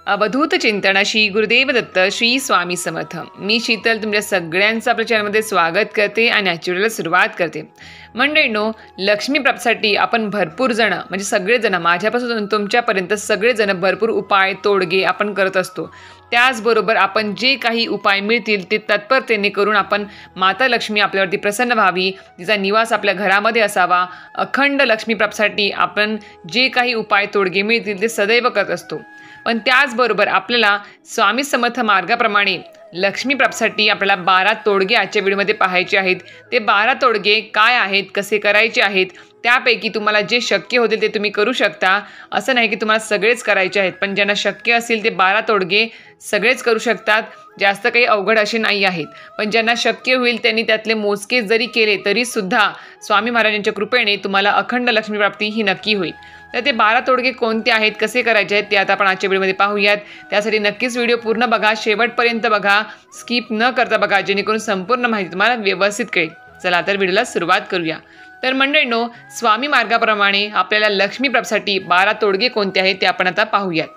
अवधूत चिंतनाशी गुरुदेव दत्त श्री स्वामी समर्थ। मी शीतल तुमच्या सगळ्यांचं आपल्या चॅनलमध्ये स्वागत करते आणि आजच्या व्हिडिओला सुरुवात करते। मंडळींनो, लक्ष्मी प्राप्तीसाठी आपण भरपूर जण म्हणजे सगळेजण माझ्यापासून तुमच्यापर्यंत सगळेजण भरपूर उपाय तोडगे आपण करत असतो। त्याचबरोबर आपण जे काही उपाय मिळतील ते तत्परतेने करून आपण माता लक्ष्मी आपल्यावरती प्रसन्न व्हावी, तिचा निवास आपल्या घरामध्ये असावा, अखंड लक्ष्मी प्राप्तीसाठी आपण जे काही उपाय तोडगे मिळतील ते सदैव करत असतो। पण त्याचबरोबर आपल्याला स्वामी समर्थ मार्गाप्रमाणे लक्ष्मी प्राप्तीसाठी आपल्याला 12 तोडगे आजच्या व्हिडिओमध्ये पाहायचे आहेत। ते 12 तोडगे काय आहेत, कसे करायचे आहेत, त्यापैकी तुम्हाला जे शक्य होतील ते तुम्ही करू शकता। असं नाही की तुम्हाला सगळेच करायचे आहेत, पण ज्यांना शक्य असेल ते 12 तोडगे सगळेच करू शकतात। जास्त काही अवघड असे नाही आहेत, पण ज्यांना शक्य होईल त्यांनी त्यातले मोजके जरी केले तरी सुद्धा स्वामी महाराजांच्या कृपेने तुम्हाला अखंड लक्ष्मी प्राप्ती ही नक्की होईल। तर ते 12 तोडगे कोणते आहेत, कसे करायचे आहेत ते आता आपण आजच्या व्हिडिओमध्ये पाहूयात। त्यासाठी नक्कीच व्हिडिओ पूर्ण बघा, शेवटपर्यंत बघा, स्किप न करता बघा, जेणेकरून संपूर्ण माहिती तुम्हाला व्यवस्थित कळेल। चला तर व्हिडिओला सुरुवात करूया। तर मंडळींनो, स्वामी मार्गाप्रमाणे आपल्याला लक्ष्मी प्राप्तीसाठी 12 तोडगे कोणते आहेत ते आपण आता पाहूयात।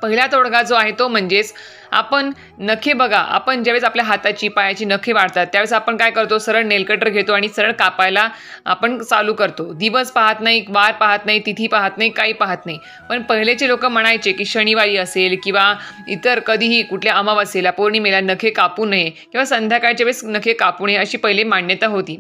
पहिला तोडगा जो आहे तो म्हणजेच आपण नखे बघा, आपण ज्यावेळेस आपल्या हाताची पायाची नखे वाढतात त्यावेळेस आपण काय करतो, सरळ नेलकटर घेतो आणि सरळ कापायला आपण चालू करतो। दिवस पाहत नाही, वार पाहत नाही, तिथी पाहत नाही, काही पाहत नाही। पण पहिलेचे लोक म्हणायचे की शनिवारी असेल किंवा इतर कधीही कुठल्या अमावास्येला पौर्णिमेला नखे कापू नये किंवा संध्याकाळच्या वेळेस नखे कापू नये अशी पहिली मान्यता होती।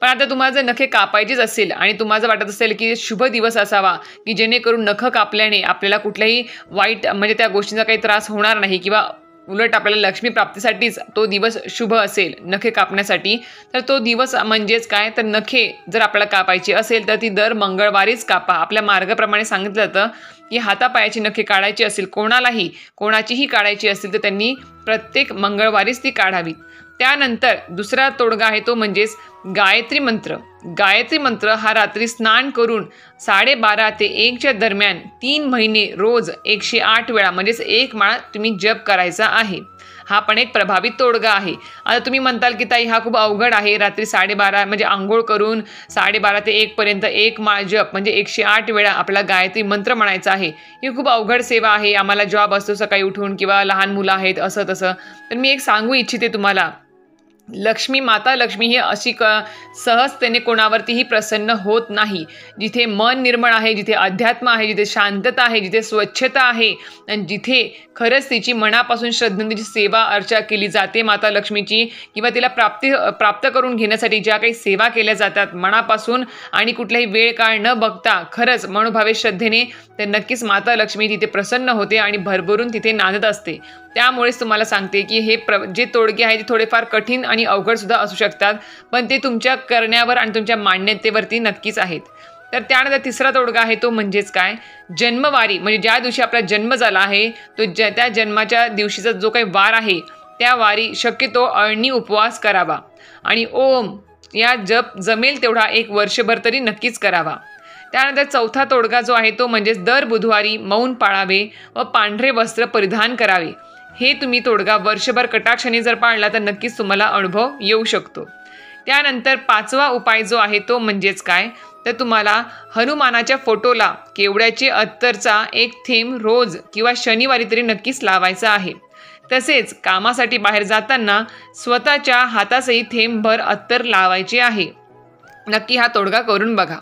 पण आता तुम्हाला जर नखे कापायचीच असेल आणि तुम्हाला वाटत असेल की शुभ दिवस असावा की जेणेकरून नख कापल्याने आपल्याला कुठल्याही वाईट म्हणजे त्या गोष्टींचा काही त्रास होणार नाही किंवा उलट आपल्याला लक्ष्मी प्राप्तीसाठीच तो दिवस शुभ असेल नखे कापण्यासाठी, तर तो दिवस म्हणजेच काय, तर नखे जर आपल्याला कापायची असेल तर ती दर मंगळवारीच कापा। आपल्या मार्गाप्रमाणे सांगितलं जातं की हातापायाची नखे काढायची असेल कोणाचीही काढायची असेल तर त्यांनी प्रत्येक मंगळवारीच ती काढावी। त्यानंतर दुसरा तोडगा आहे तो म्हणजेच गायत्री मंत्र। गायत्री मंत्र हा रात्री स्नान करून 12:30 ते 1च्या दरम्यान 3 महिने रोज 108 वेळा म्हणजेच 1 माळा तुम्ही जप करायचा आहे। हा पण एक प्रभावित तोडगा आहे। आता तुम्ही म्हणताल की ताई हा खूप अवघड आहे, रात्री 12:30 म्हणजे आंघोळ करून 12:30 ते 1 पर्यंत 1 माळ जप म्हणजे 108 वेळा आपला गायत्री मंत्र म्हणायचा आहे। ही खूप अवघड सेवा आहे, आम्हाला जॉब असतो सकाळी उठून किंवा लहान मुलं आहेत असं तसं। तर मी एक सांगू इच्छिते तुम्हाला, लक्ष्मी माता लक्ष्मी ही अशी सहजतेने कोणावरतीही प्रसन्न होत नाही। जिथे मन निर्मळ आहे, जिथे अध्यात्म आहे, जिथे शांतता आहे, जिथे स्वच्छता आहे आणि जिथे खरंच तिची मनापासून श्रद्धेने तिची सेवा अर्चा केली जाते माता लक्ष्मीची किंवा तिला प्राप्त करून घेण्यासाठी ज्या काही सेवा केल्या जातात मनापासून आणि कुठलाही वेळ काळ न बघता खरंच मनोभावे श्रद्धेने, तर नक्कीच माता लक्ष्मी तिथे प्रसन्न होते आणि भरभरून तिथे नांदत असते। त्यामुळेच तुम्हाला सांगते की हे जे तोडगे आहेत ते थोडेफार कठीण आणि अवघड सुद्धा असू शकतात, पण ते तुमच्या करण्यावर आणि तुमच्या मान्यतेवरती नक्कीच आहेत। तर त्यानंतर तिसरा तोडगा आहे तो म्हणजेच काय, जन्मवारी म्हणजे ज्या दिवशी आपला जन्म झाला आहे तो त्या जन्माच्या दिवशीचा जो काही वार आहे त्या वारी शक्यतो अळणी उपवास करावा आणि ओम या जप जमेल तेवढा 1 वर्षभर तरी नक्कीच करावा। त्यानंतर चौथा तोडगा जो आहे तो म्हणजेच दर बुधवारी मौन पाळावे व पांढरे वस्त्र परिधान करावे। हे तुम्ही तोडगा वर्षभर कटाक्षाने जर पाळला तर नक्कीच तुम्हाला अनुभव येऊ शकतो। त्यानंतर 5वा उपाय जो आहे तो म्हणजेच काय, तर तुम्हाला हनुमानाच्या फोटोला केवड्याचे अत्तरचा 1 थेंब रोज किंवा शनिवारी तरी नक्कीच लावायचा आहे। तसेच कामासाठी बाहेर जाताना स्वतःच्या हातासही थेंबभर अत्तर लावायचे आहे। नक्की हा तोडगा करून बघा।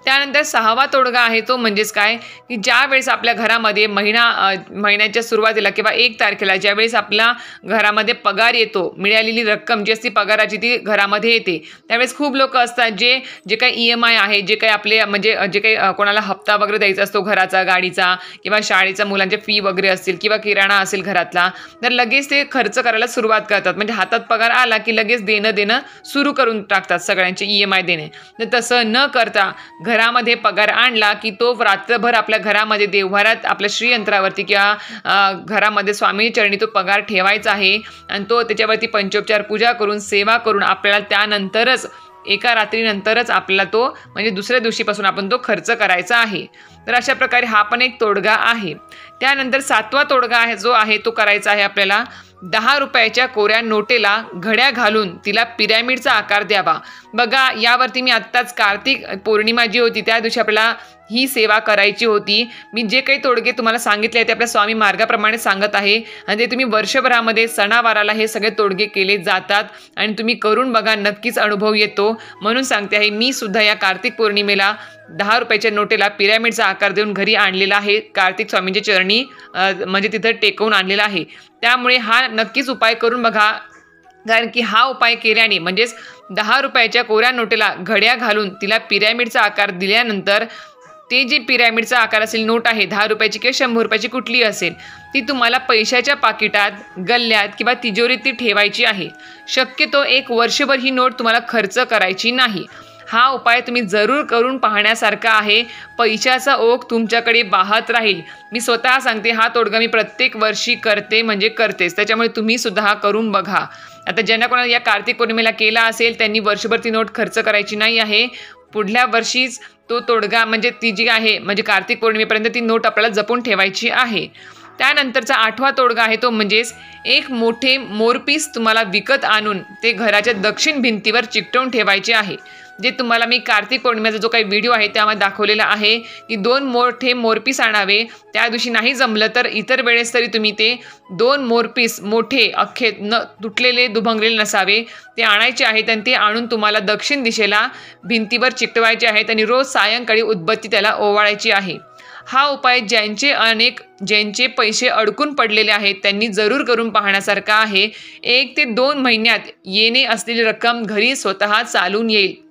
त्यानंतर 6वा तोडगा आहे तो म्हणजेच काय, की ज्या वेळेस आपल्या घरामध्ये महिन्याच्या सुरुवातीला किंवा 1 तारखेला ज्यावेळेस आपल्या घरामध्ये पगार येतो, मिळालेली रक्कम जी असते पगाराची ती घरामध्ये येते, त्यावेळेस खूप लोक असतात जे काही EMI आहे, जे काही आपले म्हणजे जे काही कोणाला हप्ता वगैरे द्यायचा असतो घराचा, गाडीचा किंवा शाळेचा मुलांच्या फी वगैरे असतील किंवा किराणा असेल घरातला, तर लगेच ते खर्च करायला सुरुवात करतात। म्हणजे हातात पगार आला की लगेच देणं सुरू करून टाकतात, सगळ्यांचे EMI देणे। तर तसं न करता घरामध्ये पगार आणला की तो रात्रभर आपल्या घरामध्ये देवघरात आपल्या श्रीयंत्रावरती किंवा घरामध्ये स्वामी चरणी तो पगार ठेवायचा आहे आणि तो त्याच्यावरती पंचोपचार पूजा करून सेवा करून आपल्याला त्यानंतरच 1 रात्रीनंतरच आपल्याला तो म्हणजे दुसऱ्या दिवशीपासून आपण तो खर्च करायचा आहे। तर अशा प्रकारे हा पण एक तोडगा आहे। त्यानंतर 7वा तोडगा आहे जो आहे तो करायचा आहे आपल्याला 10 रुपयाच्या कोऱ्या नोटेला घड्या घालून तिला पिरॅमिडचा आकार द्यावा। बघा, यावरती मी आत्ताच कार्तिक पौर्णिमा जी होती त्या दिवशी आपल्याला ही सेवा करायची होती. मी जे काही तोडगे तुम्हाला सांगितले आहे ते आपल्या स्वामी मार्गाप्रमाणे सांगत आहे आणि ते तुम्ही वर्षभरामध्ये सणावाराला हे सगळे तोडगे केले जातात आणि तुम्ही करून बघा, नक्कीच अनुभव येतो. म्हणून सांगते आहे, मी सुद्धा या कार्तिक पौर्णिमेला 10 रुपयाच्या नोटेला पिरॅमिडचा आकार देऊन घरी आणलेला आहे. कार्तिक स्वामींच्या चरणी म्हणजे तिथं टेकवून आणलेला आहे. त्यामुळे हा नक्कीच उपाय करून बघा, कारण की हा उपाय केल्याने म्हणजेच 10 रुपयाच्या कोऱ्या नोटेला घड्या घालून तिला पिरॅमिडचा आकार दिल्यानंतर ते जे पिरॅमिडचा आकार असेल नोट आहे 10 रुपयाची किंवा 100 रुपयाची कुठली असेल, ती तुम्हाला पैशाच्या पाकिटात, गल्ल्यात किंवा तिजोरीत ती ठेवायची आहे. शक्यतो 1 वर्षभर ही नोट तुम्हाला खर्च करायची नाही. हा उपाय तुम्ही जरूर करून पाहण्यासारखा आहे. पैशाचा ओघ तुमच्याकडे वाहत राहील. मी स्वतः सांगते, हा तोडगा मी प्रत्येक वर्षी करते म्हणजे करतेच. त्याच्यामुळे तुम्ही सुद्धा हा करून बघा. आता ज्यांना कोणाला या कार्तिक पौर्णिमेला केला असेल त्यांनी वर्षभर ती नोट खर्च करायची नाही आहे. पुढल्या वर्षीच तो तोडगा म्हणजे ती जी आहे म्हणजे कार्तिक पौर्णिमेपर्यंत ती नोट आपल्याला जपून ठेवायची आहे. त्यानंतरचा 8वा तोडगा आहे तो म्हणजेच एक मोठे मोरपीस तुम्हाला विकत आणून ते घराच्या दक्षिण भिंतीवर चिकटवून ठेवायचे आहे. जे तुम्हाला मी कार्तिक पौर्णिमेचा जो काही व्हिडिओ आहे त्यामध्ये दाखवलेला आहे की 2 मोठे मोरपीस आणावे. त्या दिवशी नाही जमलं तर इतर वेळेस तरी तुम्ही ते 2 मोरपीस मोठे अख्खे न तुटलेले दुभंगलेले नसावे ते आणायचे आहेत आणि ते आणून तुम्हाला दक्षिण दिशेला भिंतीवर चिकटवायचे आहेत आणि रोज सायंकाळी उदबत्ती त्याला ओवाळायची आहे. हा उपाय ज्यांचे पैसे अडकून पडलेले आहेत त्यांनी जरूर करून पाहण्यासारखा आहे. 1 ते 2 महिन्यात येणे असलेली रक्कम घरी स्वतः चालून येईल.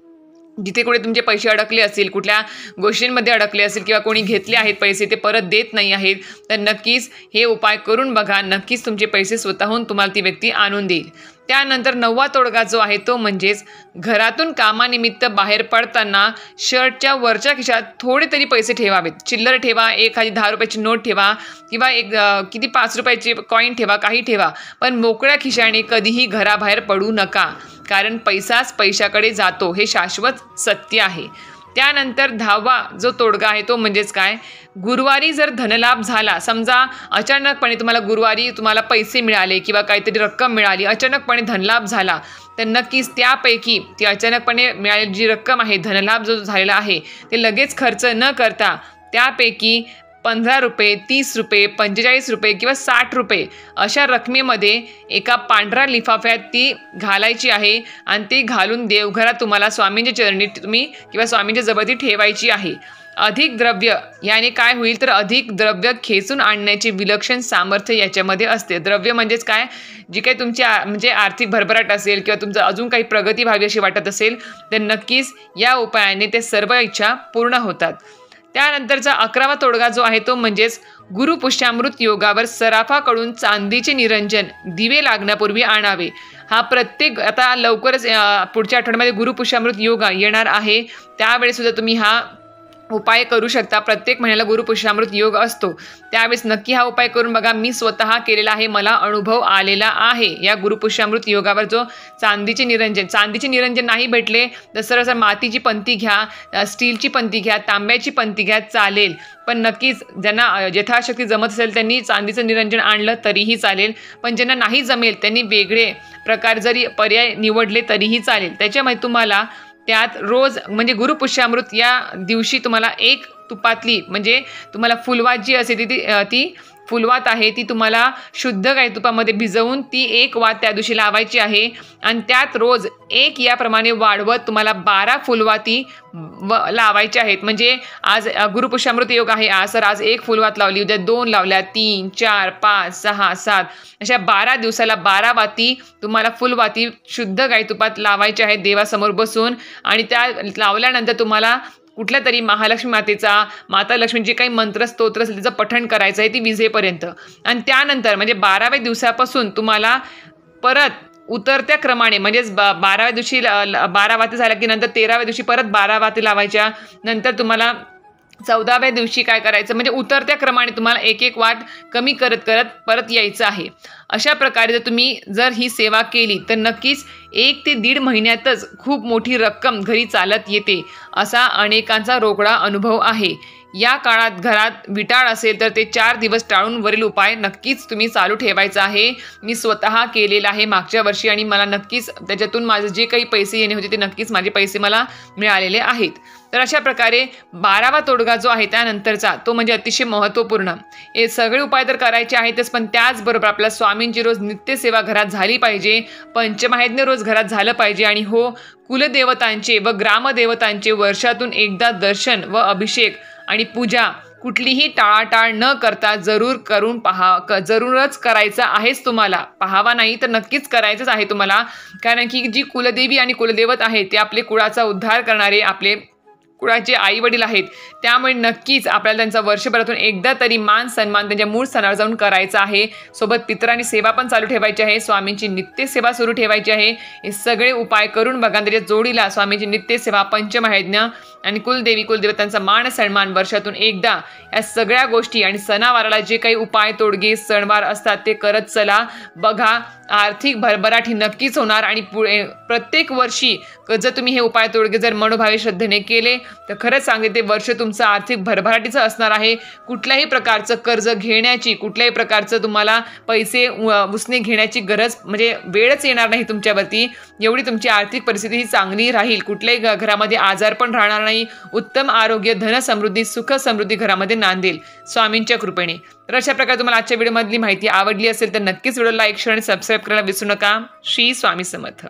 जिथे कुठे तुमचे पैसे अडकले असतील, कुठल्या गोष्टींमध्ये अडकले असतील किंवा कोणी घेतले आहेत पैसे ते परत देत नाही आहेत, तर नक्कीच हे उपाय करून बघा. नक्कीच तुमचे पैसे स्वतःहून तुम्हाला ती व्यक्ती आणून देईल. त्यानंतर 9वा तोडगा जो आहे तो म्हणजेच घरातून कामानिमित्त बाहेर पडताना शर्टच्या वरच्या खिशात थोडे तरी पैसे ठेवावेत. चिल्लर ठेवा, एखादी 10 रुपयाची नोट ठेवा किंवा किती 5 रुपयाचे कॉईन ठेवा, काही ठेवा, पण मोकळ्या खिशाने कधीही घराबाहेर पडू नका. कारण पैसाच पैशाकडे जातो हे शाश्वत सत्य आहे. त्यानंतर 10वा जो तोडगा आहे तो म्हणजेच काय, गुरुवारी जर धनलाभ झाला, समजा अचानकपणे तुम्हाला गुरुवारी तुम्हाला पैसे मिळाले किंवा काहीतरी रक्कम मिळाली, अचानकपणे धनलाभ झाला, तर नक्कीच त्यापैकी ती अचानकपणे मिळालेली जी रक्कम आहे, धनलाभ जो झालेला आहे, ते लगेच खर्च न करता त्यापैकी 15 रुपये, 30 रुपये, 45 रुपये किंवा 60 रुपये अशा रकमेमध्ये एका पांढऱ्या लिफाफ्यात ती घालायची आहे आणि ती घालून देवघरात तुम्हाला स्वामींच्या चरणी तुम्ही किंवा स्वामींच्या जवळ ती ठेवायची आहे. अधिक द्रव्य याने काय होईल तर अधिक द्रव्य खेचून आणण्याचे विलक्षण सामर्थ्य याच्यामध्ये असते. द्रव्य म्हणजेच काय, जी काही तुमची म्हणजे आर्थिक भरभराट असेल किंवा तुमचं अजून काही प्रगती व्हावी अशी वाटत असेल तर नक्कीच या उपायाने ते सर्व इच्छा पूर्ण होतात. त्यानंतरचा 11वा तोडगा जो आहे तो म्हणजेच गुरुपुष्यामृत योगावर सराफाकडून चांदीचे निरंजन दिवे लागण्यापूर्वी आणावे. हा प्रत्येक आता लवकरच पुढच्या आठवड्यामध्ये गुरुपुष्यामृत योग येणार आहे, त्यावेळेस सुद्धा तुम्ही हा उपाय करू शकता. प्रत्येक महिन्याला गुरुपुष्यामृत योग असतो, त्यावेळेस नक्की हा उपाय करून बघा. मी स्वतः केलेला आहे, मला अनुभव आलेला आहे. या गुरुपुष्यामृत योगावर जो चांदीचे निरंजन नाही भेटले तर सरळ मातीची पंती घ्या, स्टीलची पंती घ्या, तांब्याची पंती घ्या, चालेल. पण नक्कीच ज्यांना यथाशक्ती जमत असेल त्यांनी चांदीचं निरंजन आणलं तरीही चालेल, पण ज्यांना नाही जमेल त्यांनी वेगळे प्रकार जरी पर्याय निवडले तरीही चालेल. त्याच्यामध्ये तुम्हाला त्यात रोज म्हणजे गुरुपुष्यामृत या दिवशी तुम्हाला 1 तुपातली म्हणजे तुम्हाला फुलवात जी असते ती फुलवात आहे ती तुम्हाला शुद्ध गाई तुपामध्ये भिजवून ती 1 वात त्या दिवशी लावायची आहे आणि त्यात रोज 1 याप्रमाणे वाढवत तुम्हाला 12 फुलवाती लावायच्या आहेत. म्हणजे आज गुरुपुष्यामृत योग आहे, आज 1 फुलवात लावली, उद्या 2 लावल्या, 3, 4, 5, 6, 7 अशा 12 दिवसाला 12 वाती तुम्हाला फुलवाती शुद्ध गाई तुपात लावायच्या आहेत देवासमोर बसून. आणि त्या लावल्यानंतर तुम्हाला कुठल्या तरी महालक्ष्मी माता लक्ष्मीचे काही मंत्र स्तोत्र असेल त्याचं पठण करायचं आहे ती विजेपर्यंत. आणि त्यानंतर म्हणजे 12व्या दिवसापासून तुम्हाला परत उतरत्या क्रमाने म्हणजेच 12व्या दिवशी 12 वाती झाल्या की नंतर 13व्या दिवशी परत 12 वाती लावायच्या. नंतर तुम्हाला 14व्या दिवशी काय करायचं, म्हणजे उतरत्या क्रमाने तुम्हाला एक एक वाट कमी करत करत परत यायचं आहे. अशा प्रकारे जर ही सेवा केली तर नक्कीच 1 ते 1.5 महिन्यातच खूप मोठी रक्कम घरी चालत येते, असा अनेकांचा रोकडा अनुभव आहे. या काळात घरात विटाळ असेल तर ते 4 दिवस टाळून वरील उपाय नक्कीच तुम्ही चालू ठेवायचा आहे. मी स्वतः केलेला आहे मागच्या वर्षी आणि मला नक्कीच त्याच्यातून माझे जे काही पैसे येणे होते ते नक्कीच माझे पैसे मला मिळालेले आहेत. तर अशा प्रकारे 12वा तोडगा जो आहे त्यानंतरचा तो म्हणजे अतिशय महत्त्वपूर्ण. हे सगळे उपाय तर करायचे आहेतच, पण त्याचबरोबर आपल्या स्वामींची रोज नित्यसेवा घरात झाली पाहिजे, पंचमहायज्ञ रोज घरात झालं पाहिजे आणि हो, कुलदेवतांचे व ग्रामदेवतांचे वर्षातून एकदा दर्शन व अभिषेक आणि पूजा कुठलीही टाळाटाळ न करता जरूरच करायचा आहेच तुम्हाला. पाहावा नाही तर नक्कीच करायचंच आहे तुम्हाला, कारण की जी कुलदेवी आणि कुलदैवत आहे ते आपले कुळाचा उद्धार करणारे आपले कुळाचे आई वडील आहेत. त्यामुळे नक्कीच आपल्याला त्यांचा वर्षभरातून एकदा तरी मान सन्मान त्यांच्या मूळ स्थानावर जाऊन करायचा आहे. सोबत पितरांनी सेवा पण चालू ठेवायची आहे, स्वामींची नित्यसेवा सुरू ठेवायची आहे. हे सगळे उपाय करून बघा. त्याच्या जोडीला स्वामींची नित्यसेवा, पंचमहायज्ञ आणि कुलदेवी कुलदेवतांचा मान सन्मान वर्षातून एकदा, या सगळ्या गोष्टी आणि सणावाराला जे काही उपाय तोडगे सणवार असतात ते करत चला. बघा, आर्थिक भरभराट ही नक्कीच होणार आणि पुढे प्रत्येक वर्षी जर तुम्ही हे उपाय तोडगे जर मनोभावे श्रद्धेने केले तर खरंच सांगते ते वर्ष तुमचं आर्थिक भरभराटीचं असणार आहे. कुठल्याही प्रकारचं कर्ज घेण्याची, कुठल्याही प्रकारचं तुम्हाला पैसे उसने घेण्याची गरज म्हणजे वेळच येणार नाही तुमच्यावरती. एवढी तुमची आर्थिक परिस्थिती ही चांगली राहील. कुठल्याही घरामध्ये आजार पण राहणार नाही. उत्तम आरोग्य, धन समृद्धी, सुख समृद्धी घरामध्ये नांदेल स्वामींच्या कृपेने. तर अशा प्रकारे तुम्हाला आजच्या व्हिडिओमधली माहिती आवडली असेल तर नक्कीच व्हिडिओ लाईक, शेअर आणि सबस्क्राईब करायला विसरू नका. श्री स्वामी समर्थ.